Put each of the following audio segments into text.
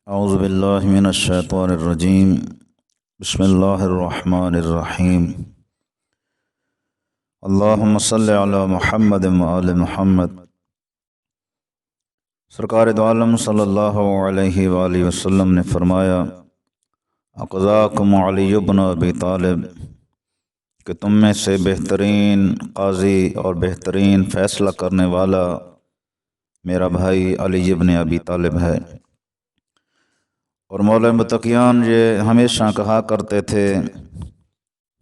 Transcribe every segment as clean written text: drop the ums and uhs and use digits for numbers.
اعوذ باللہ من الشیطان الرجیم بسم اللہ الرحمن الرحیم اللہم صلی علی محمد وآل محمد۔ سرکار دو عالم صلی اللہ علیہ وآلہ وسلم نے فرمایا، اقضاکم علی بن ابی طالب، کہ تم میں سے بہترین قاضی اور بہترین فیصلہ کرنے والا میرا بھائی علی بن ابی طالب ہے۔ اور مولا متقیان یہ ہمیشہ کہا کرتے تھے،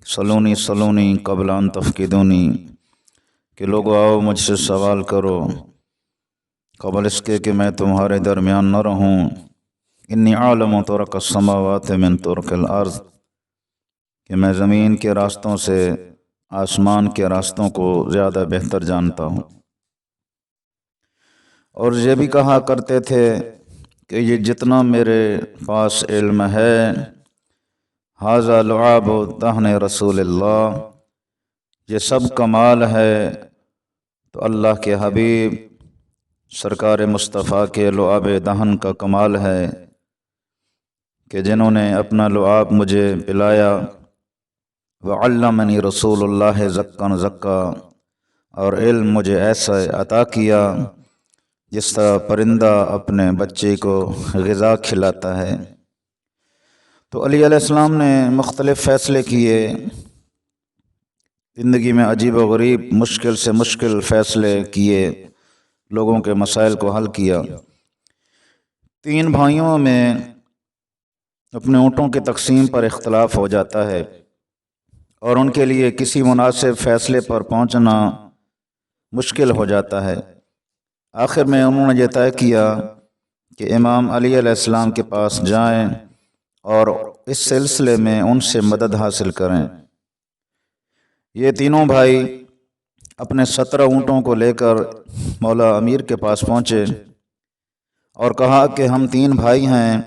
سلونی سلونی قبل ان تفقدونی، کہ لوگو آؤ مجھ سے سوال کرو قبل اس کے کہ میں تمہارے درمیان نہ رہوں۔ انی عالم طرق السماوات من طرق الارض، کہ میں زمین کے راستوں سے آسمان کے راستوں کو زیادہ بہتر جانتا ہوں۔ اور یہ بھی کہا کرتے تھے کہ یہ جتنا میرے پاس علم ہے، ھذا لعاب دہن رسول اللہ، یہ سب کمال ہے تو اللہ کے حبیب سرکار مصطفیٰ کے لعاب دہن کا کمال ہے، کہ جنہوں نے اپنا لعاب مجھے پلایا۔ وعلمنی رسول اللہ زکاً زکا، اور علم مجھے ایسا عطا کیا جس طرح پرندہ اپنے بچے کو غذا کھلاتا ہے۔ تو علی علیہ السلام نے مختلف فیصلے کیے، زندگی میں عجیب و غریب مشکل سے مشکل فیصلے کیے، لوگوں کے مسائل کو حل کیا۔ 3 بھائیوں میں اپنے اونٹوں کی تقسیم پر اختلاف ہو جاتا ہے، اور ان کے لیے کسی مناسب فیصلے پر پہنچنا مشکل ہو جاتا ہے۔ آخر میں انہوں نے یہ طے کیا کہ امام علی علیہ السلام کے پاس جائیں اور اس سلسلے میں ان سے مدد حاصل کریں۔ یہ تینوں بھائی اپنے 17 اونٹوں کو لے کر مولا امیر کے پاس پہنچے اور کہا کہ ہم 3 بھائی ہیں،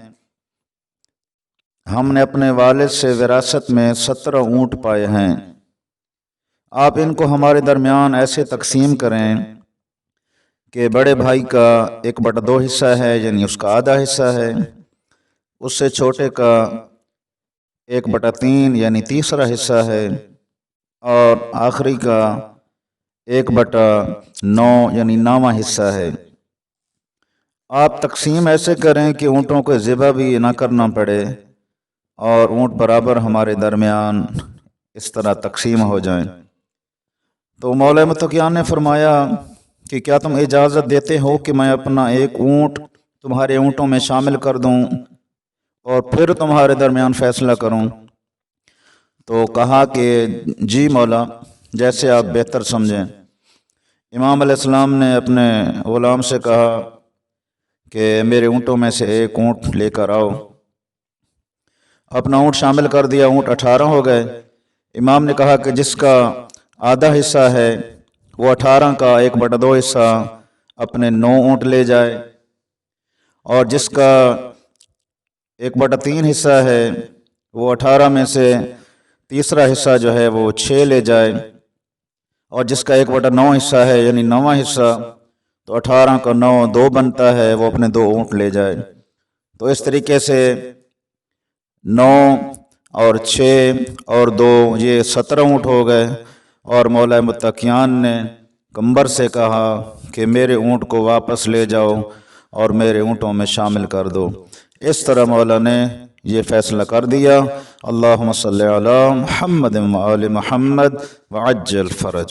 ہم نے اپنے والد سے وراثت میں 17 اونٹ پائے ہیں، آپ ان کو ہمارے درمیان ایسے تقسیم کریں کہ بڑے بھائی کا 1/2 حصہ ہے، یعنی اس کا آدھا حصہ ہے، اس سے چھوٹے کا 1/3 یعنی تیسرا حصہ ہے، اور آخری کا 1/9 یعنی 9واں حصہ ہے۔ آپ تقسیم ایسے کریں کہ اونٹوں کو ذبح بھی نہ کرنا پڑے اور اونٹ برابر ہمارے درمیان اس طرح تقسیم ہو جائیں۔ تو مولا متقیان نے فرمایا کہ کیا تم اجازت دیتے ہو کہ میں اپنا 1 اونٹ تمہارے اونٹوں میں شامل کر دوں اور پھر تمہارے درمیان فیصلہ کروں؟ تو کہا کہ جی مولا، جیسے آپ بہتر سمجھیں۔ امام علیہ السلام نے اپنے غلام سے کہا کہ میرے اونٹوں میں سے 1 اونٹ لے کر آؤ۔ اپنا اونٹ شامل کر دیا، اونٹ 18 ہو گئے۔ امام نے کہا کہ جس کا آدھا حصہ ہے وہ 18 کا 1/2 حصہ اپنے 9 اونٹ لے جائے، اور جس کا 1/3 حصہ ہے وہ 18 میں سے تیسرا حصہ جو ہے وہ 6 لے جائے، اور جس کا 1/9 حصہ ہے یعنی 9واں حصہ، تو 18 کا 9 2 بنتا ہے، وہ اپنے 2 اونٹ لے جائے۔ تو اس طریقے سے 9 اور 6 اور 2 یہ 17 اونٹ ہو گئے، اور مولا متقیان نے کمبر سے کہا کہ میرے اونٹ کو واپس لے جاؤ اور میرے اونٹوں میں شامل کر دو۔ اس طرح مولا نے یہ فیصلہ کر دیا۔ اللہم صلی علی محمد وآل محمد وعجل فرج۔